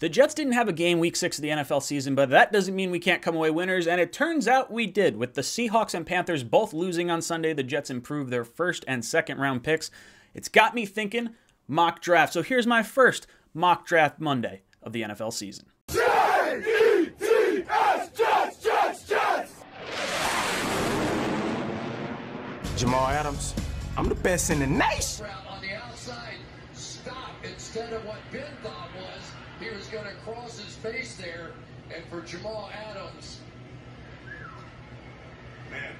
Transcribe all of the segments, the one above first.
The Jets didn't have a game week 6 of the NFL season, but that doesn't mean we can't come away winners, and it turns out we did. With the Seahawks and Panthers both losing on Sunday, the Jets improved their first and second round picks. It's got me thinking mock draft. So here's my first mock draft Monday of the NFL season. Jets, Jets! Jamal Adams, I'm the best in the nation. On the outside, stop instead of what Ben thought was. He was going to cross his face there, and for Jamal Adams, man,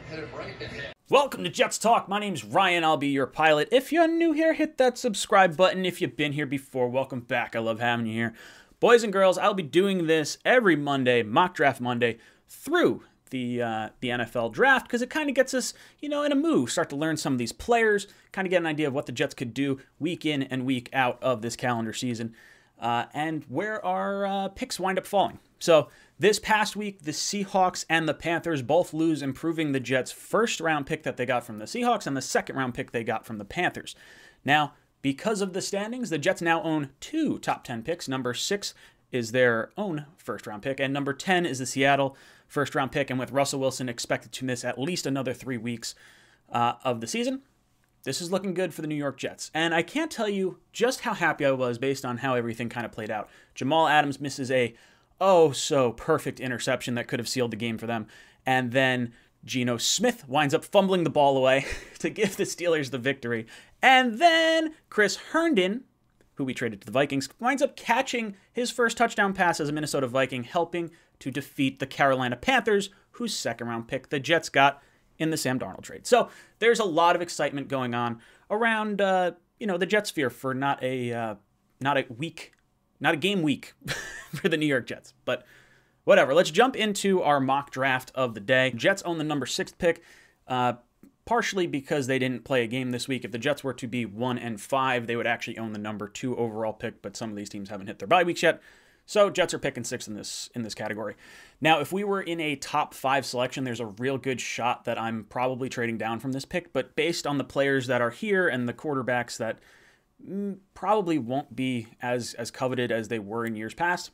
hit him right in the head. Welcome to Jets Talk. My name's Ryan. I'll be your pilot. If you're new here, hit that subscribe button. If you've been here before, welcome back. I love having you here. Boys and girls, I'll be doing this every Monday, Mock Draft Monday, through the NFL draft, because it kind of gets us, in a mood. Start to learn some of these players, kind of get an idea of what the Jets could do week in and week out of this calendar season, and where our picks wind up falling. So this past week, the Seahawks and the Panthers both lose, improving the Jets' first round pick that they got from the Seahawks and the second round pick they got from the Panthers. Now, because of the standings, the Jets now own two top 10 picks. Number 6 is their own first round pick, and number 10 is the Seattle first round pick. And with Russell Wilson expected to miss at least another 3 weeks of the season, this is looking good for the New York Jets. And I can't tell you just how happy I was based on how everything kind of played out. Jamal Adams misses a perfect interception that could have sealed the game for them. And then Geno Smith winds up fumbling the ball away to give the Steelers the victory. And then Chris Herndon, who we traded to the Vikings, winds up catching his first touchdown pass as a Minnesota Viking, helping to defeat the Carolina Panthers, whose second round pick the Jets got in the Sam Darnold trade. So there's a lot of excitement going on around, the Jetsphere for not a game week for the New York Jets. But whatever, let's jump into our mock draft of the day. Jets own the number 6 pick, partially because they didn't play a game this week. If the Jets were to be 1-5, they would actually own the number 2 overall pick, but some of these teams haven't hit their bye weeks yet. So Jets are picking 6 in this category. Now, if we were in a top 5 selection, there's a real good shot that I'm probably trading down from this pick, but based on the players that are here and the quarterbacks that probably won't be as coveted as they were in years past,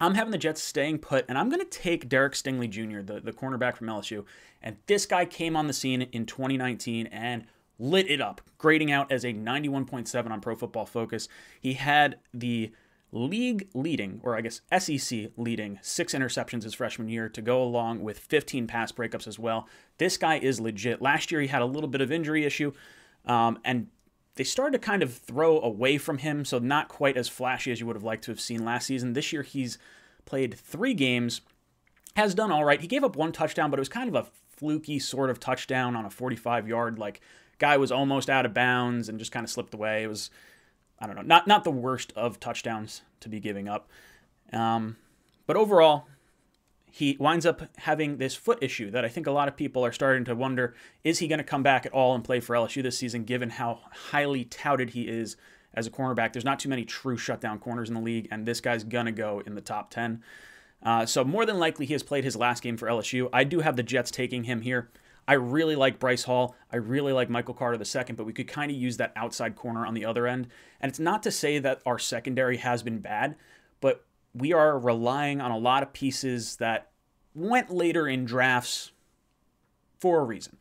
I'm having the Jets staying put, and I'm going to take Stingley Jr., the cornerback from LSU. And this guy came on the scene in 2019 and lit it up, grading out as a 91.7 on Pro Football Focus. He had the league leading, or I guess SEC leading, 6 interceptions his freshman year to go along with 15 pass breakups as well. This guy is legit. Last year he had a little bit of injury issue, and they started to kind of throw away from him, so not quite as flashy as you would have liked to have seen last season. This year he's played 3 games, has done all right. He gave up 1 touchdown, but it was kind of a fluky sort of touchdown on a 45-yard, guy was almost out of bounds and just kind of slipped away. It was, I don't know, not the worst of touchdowns to be giving up. But overall, he winds up having this foot issue that I think a lot of people are starting to wonder, is he going to come back at all and play for LSU this season, given how highly touted he is as a cornerback? There's not too many true shutdown corners in the league, and this guy's going to go in the top 10. So more than likely, he has played his last game for LSU. I do have the Jets taking him here. I really like Bryce Hall. I really like Michael Carter II, but we could kind of use that outside corner on the other end. And it's not to say that our secondary has been bad, but we are relying on a lot of pieces that went later in drafts for a reason.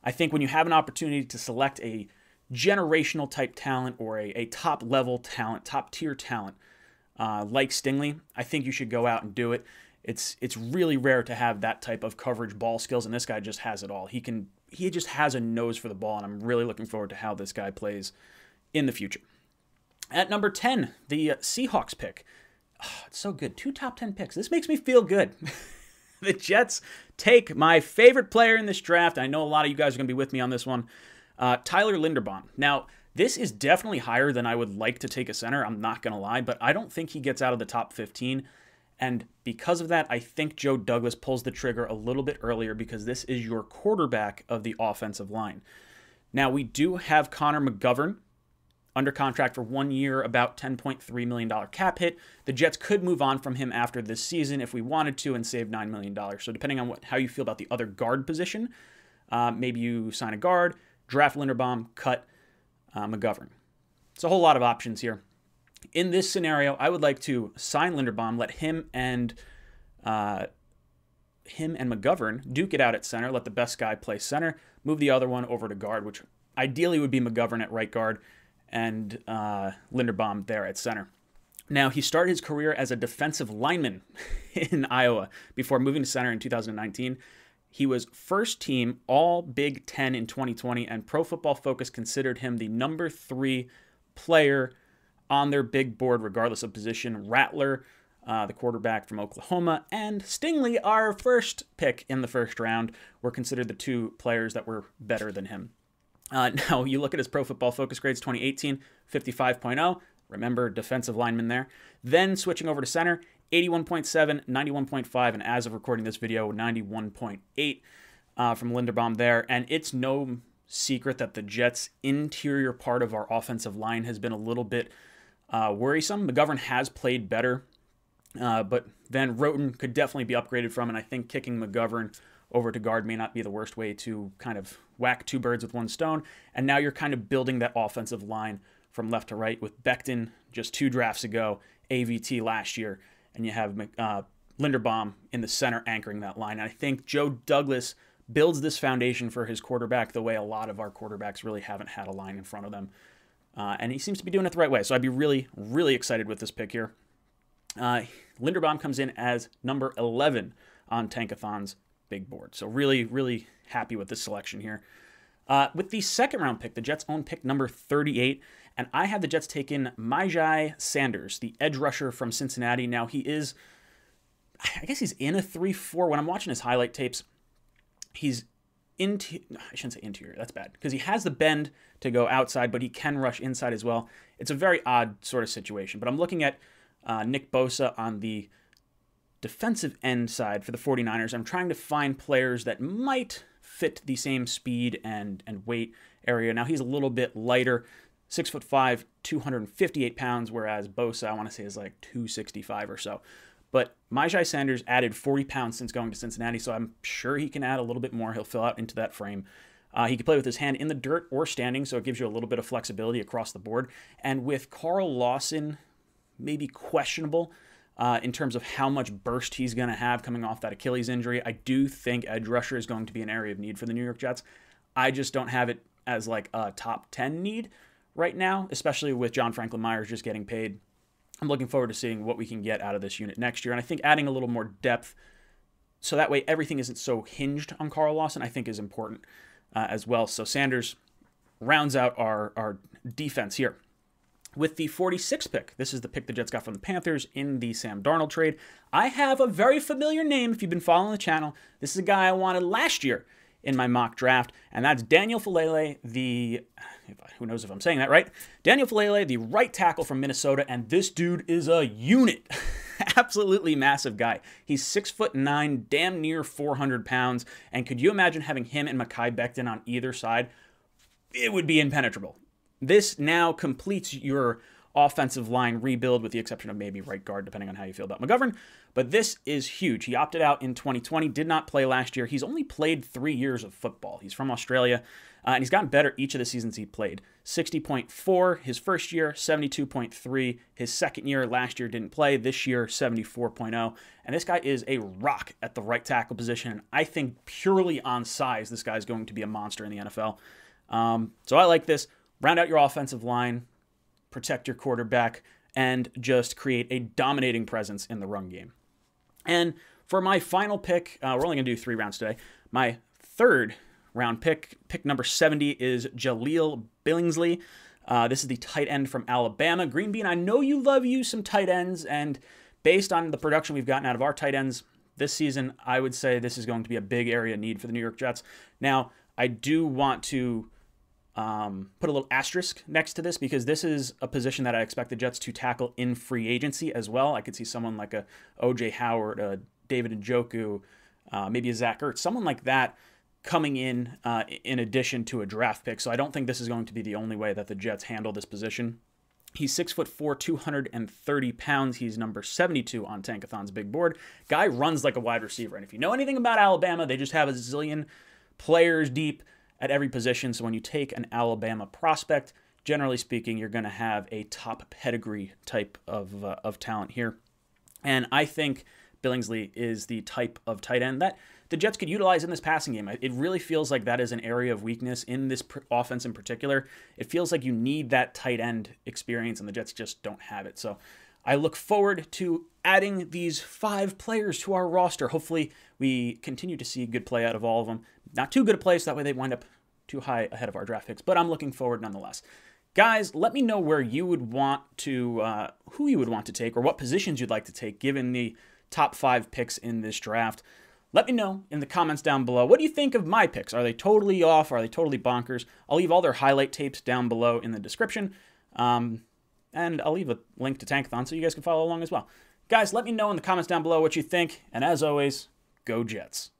I think when you have an opportunity to select a generational type talent or a top level talent, top tier talent like Stingley, I think you should go out and do it. It's really rare to have that type of coverage ball skills, and this guy just has it all. He just has a nose for the ball, and I'm really looking forward to how this guy plays in the future. At number 10, the Seahawks pick. Oh, it's so good. 2 top 10 picks. This makes me feel good. The Jets take my favorite player in this draft. I know a lot of you guys are going to be with me on this one. Tyler Linderbaum. Now, this is definitely higher than I would like to take a center. I'm not going to lie, but I don't think he gets out of the top 15. And because of that, I think Joe Douglas pulls the trigger a little bit earlier because this is your quarterback of the offensive line. Now, we do have Conor Mcgovern under contract for 1 year, about $10.3 million cap hit. The Jets could move on from him after this season if we wanted to and save $9 million. So depending on how you feel about the other guard position, maybe you sign a guard, draft Linderbaum, cut McGovern. It's a whole lot of options here. In this scenario, I would like to sign Linderbaum, let him and McGovern duke it out at center, let the best guy play center, move the other one over to guard, which ideally would be McGovern at right guard and Linderbaum there at center. Now, he started his career as a defensive lineman in Iowa before moving to center in 2019. He was first team All Big Ten in 2020, and Pro Football Focus considered him the number 3 player on their big board, regardless of position. Rattler, the quarterback from Oklahoma, and Stingley, our first pick in the first round, were considered the 2 players that were better than him. Now, you look at his Pro Football Focus grades, 2018, 55.0. Remember, defensive lineman there. Then switching over to center, 81.7, 91.5, and as of recording this video, 91.8 from Linderbaum there. And it's no secret that the Jets' interior part of our offensive line has been a little bit worrisome. McGovern has played better, but then Roten could definitely be upgraded from, and I think kicking McGovern over to guard may not be the worst way to kind of whack 2 birds with 1 stone. And now you're kind of building that offensive line from left to right with Becton just 2 drafts ago, AVT last year, and you have Linderbaum in the center anchoring that line. And I think Joe Douglas builds this foundation for his quarterback the way a lot of our quarterbacks really haven't had a line in front of them. And he seems to be doing it the right way. So I'd be really, really excited with this pick here. Linderbaum comes in as number 11 on Tankathon's big board. So really, really happy with this selection here. With the second round pick, the Jets' own pick number 38, and I had the Jets take in Maijai Sanders, the edge rusher from Cincinnati. Now, he is, I guess he's in a 3-4. When I'm watching his highlight tapes, he's I shouldn't say interior, that's bad, because he has the bend to go outside, but he can rush inside as well. It's a very odd sort of situation, but I'm looking at Nick Bosa on the defensive end side for the 49ers. I'm trying to find players that might fit the same speed and weight area. Now, he's a little bit lighter, 6'5", 258 pounds, whereas Bosa, I want to say, is like 265 or so. But Maijai Sanders added 40 pounds since going to Cincinnati, so I'm sure he can add a little bit more. He'll fill out into that frame. He can play with his hand in the dirt or standing, so it gives you a little bit of flexibility across the board. And with Carl Lawson maybe questionable in terms of how much burst he's going to have coming off that Achilles injury, I do think edge rusher is going to be an area of need for the New York Jets. I just don't have it as like a top 10 need right now, especially with John Franklin Myers just getting paid. I'm looking forward to seeing what we can get out of this unit next year. And I think adding a little more depth so that way everything isn't so hinged on Carl Lawson, I think is important as well. So Sanders rounds out our defense here. With the 46th pick, this is the pick the Jets got from the Panthers in the Sam Darnold trade. I have a very familiar name if you've been following the channel. This is a guy I wanted last year in my mock draft, and that's Daniel Fellaille, who knows if I'm saying that right, Daniel Fellaille, the right tackle from Minnesota, and this dude is a unit. Absolutely massive guy. He's 6'9", damn near 400 pounds, and could you imagine having him and Mekhi Becton on either side? It would be impenetrable. This now completes your offensive line rebuild with the exception of maybe right guard, depending on how you feel about McGovern. But this is huge. He opted out in 2020, did not play last year. He's only played 3 years of football. He's from Australia, and he's gotten better each of the seasons he played. 60.4 his first year, 72.3 his second year. Last year didn't play. This year, 74.0. And this guy is a rock at the right tackle position. And I think purely on size, this guy's going to be a monster in the NFL. So I like this. Round out your offensive line, protect your quarterback, and just create a dominating presence in the run game. And for my final pick, we're only going to do 3 rounds today. My third round pick number 70, is Jaleel Billingsley. This is the tight end from Alabama. Green Bean, I know you love you some tight ends, and based on the production we've gotten out of our tight ends this season, I would say this is going to be a big area of need for the New York Jets. Now, I do want to put a little asterisk next to this because this is a position that I expect the Jets to tackle in free agency as well. I could see someone like a O.J. Howard, a David Njoku, maybe a Zach Ertz, someone like that coming in addition to a draft pick. So I don't think this is going to be the only way that the Jets handle this position. He's 6'4", 230 pounds. He's number 72 on Tankathon's big board. Guy runs like a wide receiver. And if you know anything about Alabama, they just have a zillion players deep at every position. So when you take an Alabama prospect, generally speaking, you're going to have a top pedigree type of talent here. And I think Billingsley is the type of tight end that the Jets could utilize in this passing game. It really feels like that is an area of weakness in this offense in particular. It feels like you need that tight end experience, and the Jets just don't have it. So I look forward to adding these 5 players to our roster. Hopefully we continue to see good play out of all of them. Not too good a play, so that way they wind up too high ahead of our draft picks, but I'm looking forward nonetheless. Guys, let me know where you would want to, who you would want to take, or what positions you'd like to take given the top 5 picks in this draft. Let me know in the comments down below. What do you think of my picks? Are they totally off? Are they totally bonkers? I'll leave all their highlight tapes down below in the description. And I'll leave a link to Tankathon so you guys can follow along as well. Guys, let me know in the comments down below what you think. And as always, go Jets.